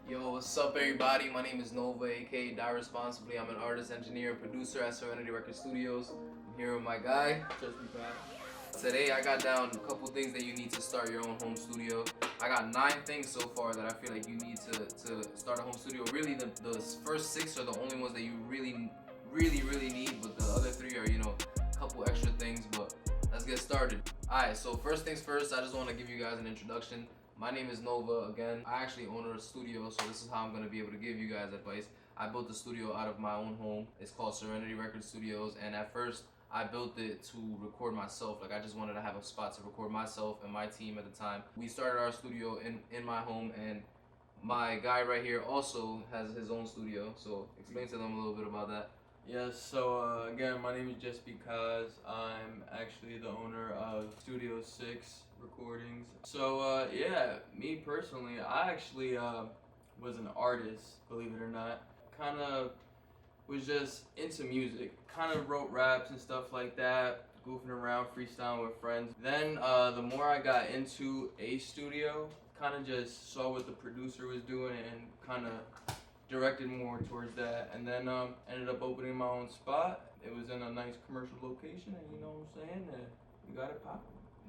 Yo, what's up, everybody? My name is Nova, aka DieResponsibly. I'm an artist, engineer, producer at Serenity Record Studios. I'm here with my guy, Justbcas. Today, I got down a couple things that you need to start your own home studio. I got 9 things so far that I feel like you need to start a home studio. Really, the first 6 are the only ones that you really need, but the other 3 are, a couple extra things, but let's get started. Alright, so first things first, I just want to give you guys an introduction. My name is Nova. Again, I actually own a studio, so this is how I'm going to be able to give you guys advice. I built the studio out of my own home. It's called Serenity Record Studios, and at first I built it to record myself. Like, I just wanted to have a spot to record myself and my team at the time. We started our studio in my home, and my guy right here also has his own studio, so explain to them a little bit about that. Yes, so again, my name is Justbcas. I'm actually the owner of Studio 6 Recordings. So yeah, me personally, I actually was an artist, believe it or not. Kind of was just into music. Kind of wrote raps and stuff like that, goofing around, freestyling with friends. Then the more I got into a studio, kind of just saw what the producer was doing and kind of directed more towards that, and then ended up opening my own spot. It was in a nice commercial location, and you know what I'm saying, we got it popping.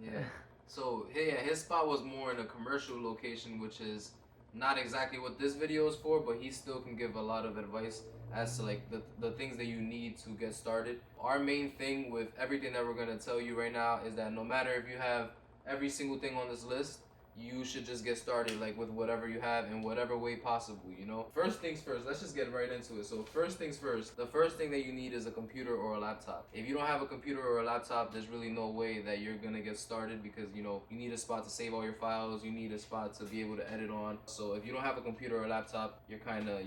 Yeah. So his spot was more in a commercial location, which is not exactly what this video is for, but he still can give a lot of advice as to like the things that you need to get started. Our main thing with everything that we're gonna tell you right now is that no matter if you have every single thing on this list, you should just get started like with whatever you have in whatever way possible, First things first, let's just get right into it. So first things first, the first thing that you need is a computer or a laptop. If you don't have a computer or a laptop, there's really no way that you're gonna get started because you need a spot to save all your files, you need a spot to be able to edit on. So if you don't have a computer or a laptop, you're kinda,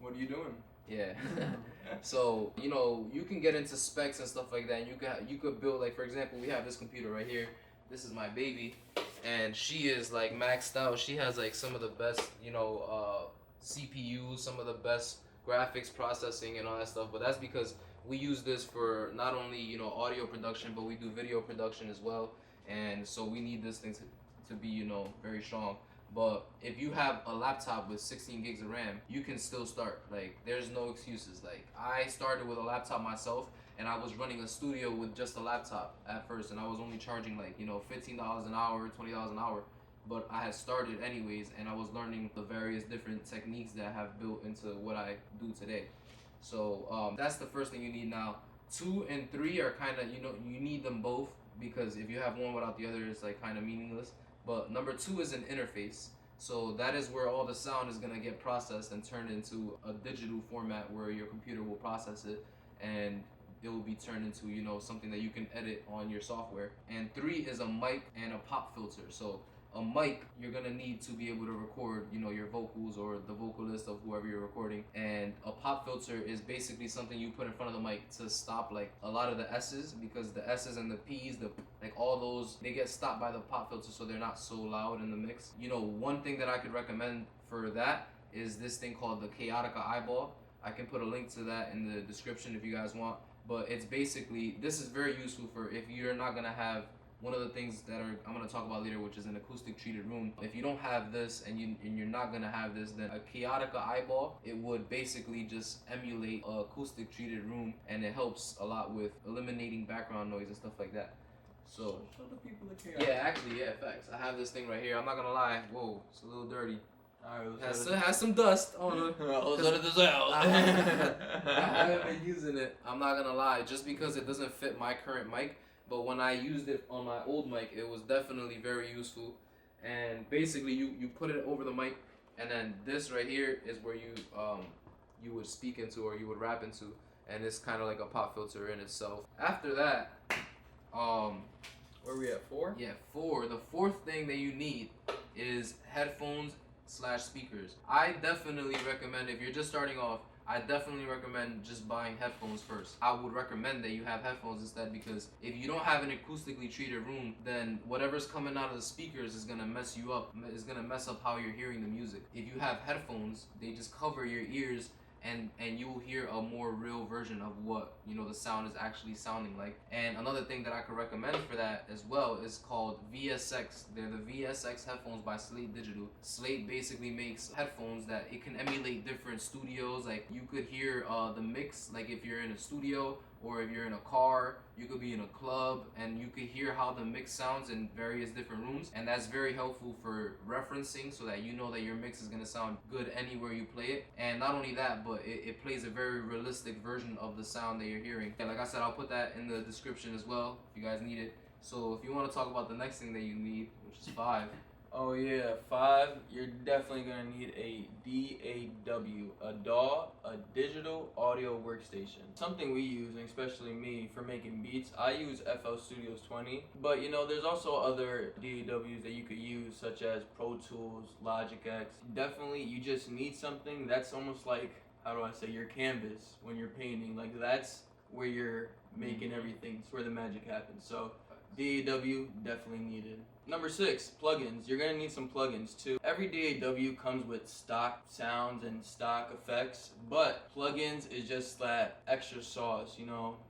What are you doing? yeah. So, you can get into specs and stuff like that, and you could build, like, for example, we have this computer right here. This is my baby, and she is like maxed out. She has like some of the best, CPUs, some of the best graphics processing and all that stuff. But that's because we use this for not only audio production, but we do video production as well. And so we need this thing to be very strong. But if you have a laptop with 16 gigs of RAM, you can still start. Like, there's no excuses. Like, I started with a laptop myself, and I was running a studio with just a laptop at first, and I was only charging like $15 an hour, $20 an hour. But I had started anyways, and I was learning the various different techniques that I have built into what I do today. So that's the first thing you need now. 2 and 3 are kind of, you need them both, because if you have one without the other, it's like kind of meaningless. But number 2 is an interface. So that is where all the sound is going to get processed and turned into a digital format where your computer will process it, and it will be turned into something that you can edit on your software. And 3 is a mic and a pop filter. So a mic, you're gonna need to be able to record your vocals or the vocalist of whoever you're recording. And a pop filter is basically something you put in front of the mic to stop like a lot of the S's, because the S's and the P's, all those, they get stopped by the pop filter, so they're not so loud in the mix. One thing that I could recommend for that is this thing called the Chaotica eyeball. I can put a link to that in the description if you guys want. But it's basically, this is very useful for if you're not gonna have one of the things that I'm gonna talk about later, which is an acoustic treated room. If you don't have this and you're not gonna have this, then a Chaotica eyeball, it would basically just emulate a acoustic treated room, and it helps a lot with eliminating background noise and stuff like that. So show the people the Chaotica. Yeah, actually, yeah, facts. I have this thing right here. I'm not gonna lie. Whoa, it's a little dirty. Alright, Has some dust on it. I haven't been using it. I'm not gonna lie, just because it doesn't fit my current mic. But when I used it on my old mic, it was definitely very useful. And basically, you put it over the mic, and then this right here is where you would speak into, or you would rap into, and it's kind of like a pop filter in itself. After that, where are we at, 4? Yeah, 4. The fourth thing that you need is headphones/speakers. I definitely recommend, if you're just starting off, I definitely recommend just buying headphones first. I would recommend that you have headphones instead, because if you don't have an acoustically treated room, then whatever's coming out of the speakers is gonna mess you up. It's gonna mess up how you're hearing the music. If you have headphones, they just cover your ears and you'll hear a more real version of what the sound is actually sounding like. And another thing that I could recommend for that as well is called VSX. They're the VSX headphones by Slate Digital. Slate basically makes headphones that it can emulate different studios. Like you could hear the mix, like if you're in a studio or if you're in a car, you could be in a club, and you could hear how the mix sounds in various different rooms. And that's very helpful for referencing, so that you know that your mix is gonna sound good anywhere you play it. And not only that, but it plays a very realistic version of the sound that you're hearing. And like I said, I'll put that in the description as well if you guys need it. So if you want to talk about the next thing that you need, which is 5. Oh yeah, 5, you're definitely gonna need a DAW, a digital audio workstation. Something we use, and especially me, for making beats. I use FL Studios 20, but there's also other DAWs that you could use, such as Pro Tools, Logic X. Definitely, you just need something that's almost like, how do I say, your canvas when you're painting. Like that's where you're making everything. It's where the magic happens. So DAW definitely needed. Number 6, plugins. You're gonna need some plugins too. Every DAW comes with stock sounds and stock effects, but plugins is just that extra sauce,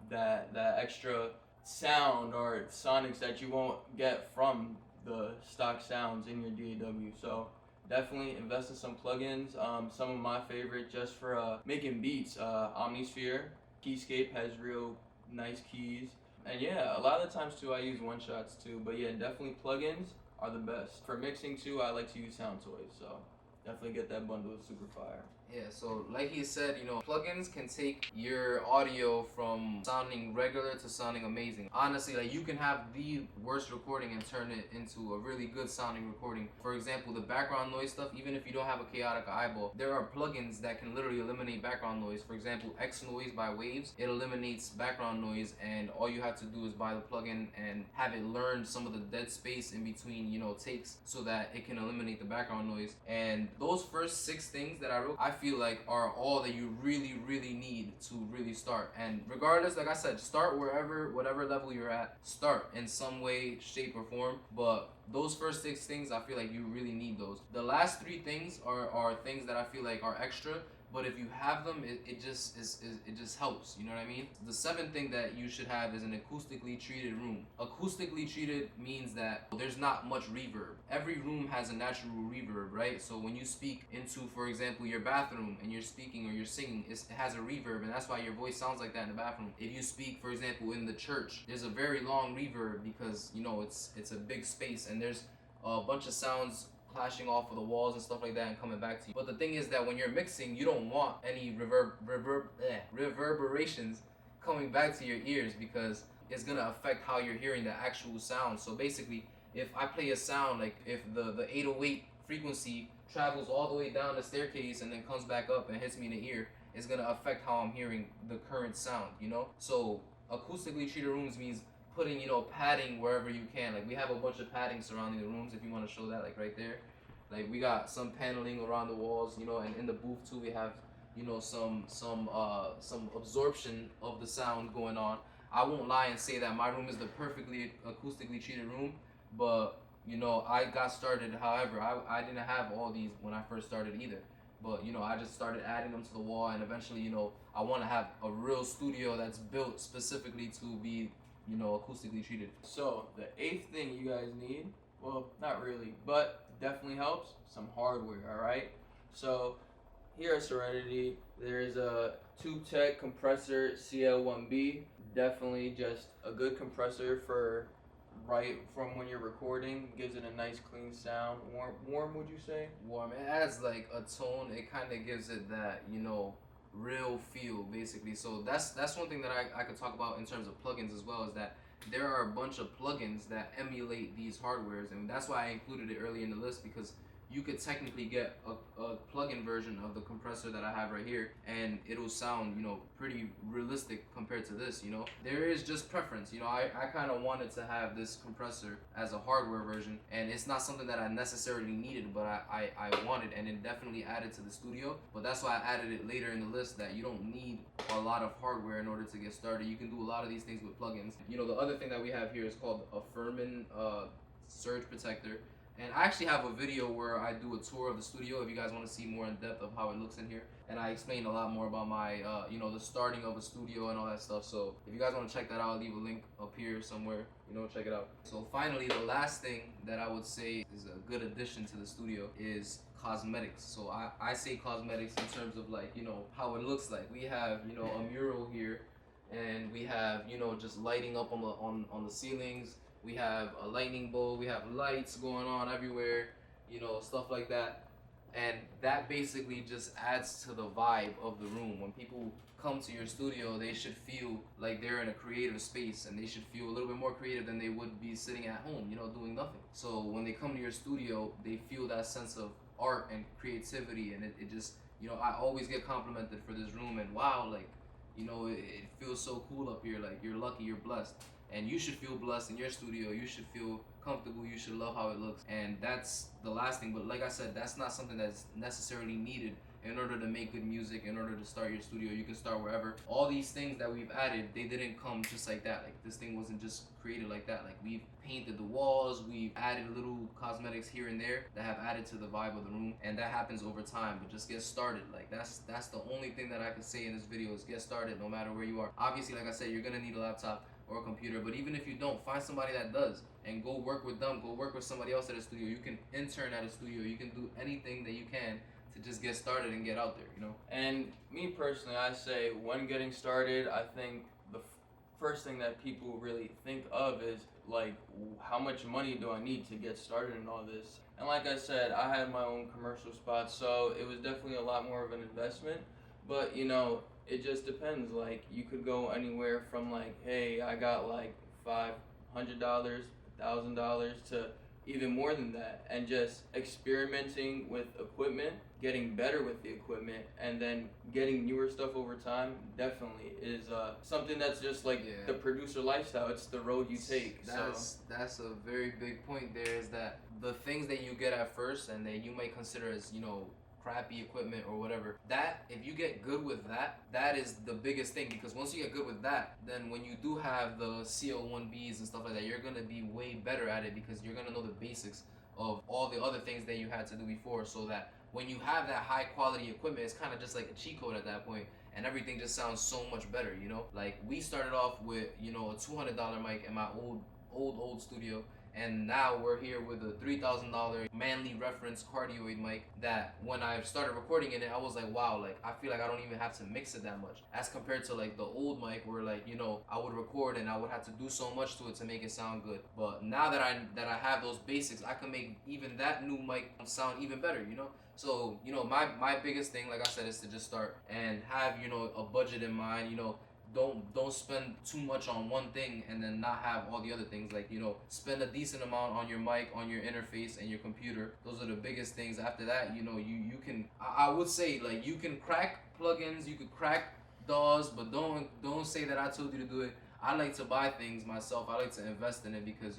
that extra sound or sonics that you won't get from the stock sounds in your DAW. So definitely invest in some plugins. Some of my favorite, just for making beats, Omnisphere. Keyscape has real nice keys. And yeah, a lot of the times too, I use one-shots too. But yeah, definitely plugins are the best. For mixing too, I like to use Sound Toys. So definitely get that bundle of super fire. Yeah, so like he said, plugins can take your audio from sounding regular to sounding amazing. Honestly, like you can have the worst recording and turn it into a really good sounding recording. For example, the background noise stuff, even if you don't have a chaotic eyeball, there are plugins that can literally eliminate background noise. For example, X Noise by Waves, it eliminates background noise, and all you have to do is buy the plugin and have it learn some of the dead space in between, takes, so that it can eliminate the background noise. And those first 6 things that I wrote, I feel like are all that you really need to really start. And regardless, like I said, start whatever level you're at, start in some way, shape, or form. But those first 6 things, I feel like you really need those. The last 3 things are things that I feel like are extra, but if you have them, it just helps. You know what I mean? The 7th thing that you should have is an acoustically treated room. Acoustically treated means that there's not much reverb. Every room has a natural reverb, right? So when you speak into, for example, your bathroom, and you're speaking or you're singing, it has a reverb, and that's why your voice sounds like that in the bathroom. If you speak, for example, in the church, there's a very long reverb because it's a big space, and there's a bunch of sounds clashing off of the walls and stuff like that and coming back to you. But the thing is that when you're mixing, you don't want any reverberations coming back to your ears, because it's gonna affect how you're hearing the actual sound. So basically, if I play a sound, like if the 808 frequency travels all the way down the staircase and then comes back up and hits me in the ear, it's gonna affect how I'm hearing the current sound, So acoustically treated rooms means putting padding wherever you can. Like we have a bunch of padding surrounding the rooms, if you want to show that, like right there. Like we got some paneling around the walls, and in the booth too we have some absorption of the sound going on. I won't lie and say that my room is the perfectly acoustically treated room, but I got started. However, I didn't have all these when I first started either. But I just started adding them to the wall, and eventually I want to have a real studio that's built specifically to be acoustically treated. So the 8th thing you guys need, well, not really, but definitely helps, some hardware. All right. So here at Serenity, there's a Tube Tech compressor CL1B. Definitely just a good compressor for right from when you're recording. Gives it a nice clean sound. Warm, would you say? Warm. It adds like a tone. It kind of gives it that real feel, basically. So that's one thing that I could talk about in terms of plugins as well, is that there are a bunch of plugins that emulate these hardwares, and that's why I included it early in the list, because you could technically get a plug-in version of the compressor that I have right here, and it'll sound, pretty realistic compared to this, There is just preference, I kind of wanted to have this compressor as a hardware version, and it's not something that I necessarily needed, but I wanted, and it definitely added to the studio. But that's why I added it later in the list, that you don't need a lot of hardware in order to get started. You can do a lot of these things with plugins. The other thing that we have here is called a Furman surge protector. And I actually have a video where I do a tour of the studio if you guys want to see more in depth of how it looks in here. And I explain a lot more about my, the starting of a studio and all that stuff. So if you guys want to check that out, I'll leave a link up here somewhere. Check it out. So finally, the last thing that I would say is a good addition to the studio is cosmetics. So I say cosmetics in terms of like, how it looks like. We have, a mural here, and we have, just lighting up on the ceilings. We have a lightning bolt, we have lights going on everywhere, stuff like that. And that basically just adds to the vibe of the room. When people come to your studio, they should feel like they're in a creative space, and they should feel a little bit more creative than they would be sitting at home, doing nothing. So when they come to your studio, they feel that sense of art and creativity, and it just, I always get complimented for this room, and wow, like, it feels so cool up here, like you're lucky, you're blessed. And you should feel blessed in your studio. You should feel comfortable. You should love how it looks. And that's the last thing. But like I said, that's not something that's necessarily needed in order to make good music, in order to start your studio. You can start wherever. All these things that we've added, they didn't come just like that. Like, this thing wasn't just created like that. Like, we've painted the walls, we've added little cosmetics here and there that have added to the vibe of the room, and that happens over time. But just get started. Like, that's the only thing that I can say in this video is get started no matter where you are. Obviously, like I said, you're gonna need a laptop or a computer, but even if you don't, find somebody that does and go work with them. Go work with somebody else at a studio. You can intern at a studio. You can do anything that you can to just get started and get out there, And me personally, I say when getting started, I think the first thing that people really think of is like, how much money do I need to get started in all this? And like I said, I had my own commercial spot, so it was definitely a lot more of an investment. But it just depends. Like, you could go anywhere from like, hey, I got like $500, $1,000 to even more than that, and just experimenting with equipment, getting better with the equipment, and then getting newer stuff over time definitely is something that's just like the producer lifestyle. It's the road you take. That's a very big point there, is that the things that you get at first and that you might consider as, crappy equipment or whatever, that if you get good with that is the biggest thing, because once you get good with that, then when you do have the CO1Bs and stuff like that, you're gonna be way better at it, because you're gonna know the basics of all the other things that you had to do before, so that when you have that high quality equipment, it's kind of just like a cheat code at that point, and everything just sounds so much better. Like, we started off with a $200 mic in my old studio, and now we're here with a $3,000 Manly reference cardioid mic that when I started recording in it, I was like, wow, like, I feel like I don't even have to mix it that much, as compared to like the old mic where, like, I would record and I would have to do so much to it to make it sound good. But now that I have those basics, I can make even that new mic sound even better, So, my biggest thing, like I said, is to just start and have, a budget in mind. Don't spend too much on one thing and then not have all the other things. Like, spend a decent amount on your mic, on your interface, and your computer. Those are the biggest things. After that, you can, I would say, like, you can crack plugins, you could crack DAWs, but don't say that I told you to do it. I like to buy things myself. I like to invest in it, because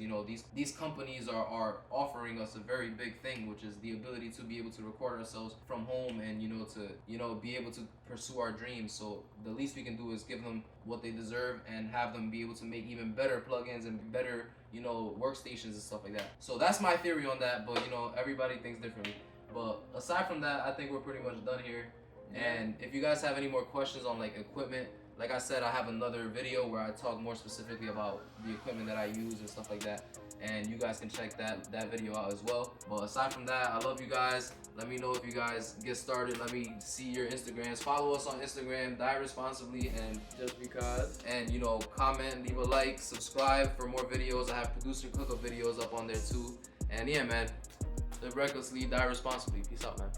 these companies are offering us a very big thing, which is the ability to be able to record ourselves from home and to be able to pursue our dreams. So the least we can do is give them what they deserve and have them be able to make even better plugins and better workstations and stuff like that. So that's my theory on that, but everybody thinks differently. But aside from that, I think we're pretty much done here. And if you guys have any more questions on like equipment, like I said, I have another video where I talk more specifically about the equipment that I use and stuff like that, and you guys can check that video out as well. But aside from that, I love you guys. Let me know if you guys get started. Let me see your Instagrams. Follow us on Instagram, DieResponsibly and Justbcas. And comment, leave a like, subscribe for more videos. I have producer cook-up videos up on there too. And yeah, man, live recklessly, die responsibly. Peace out, man.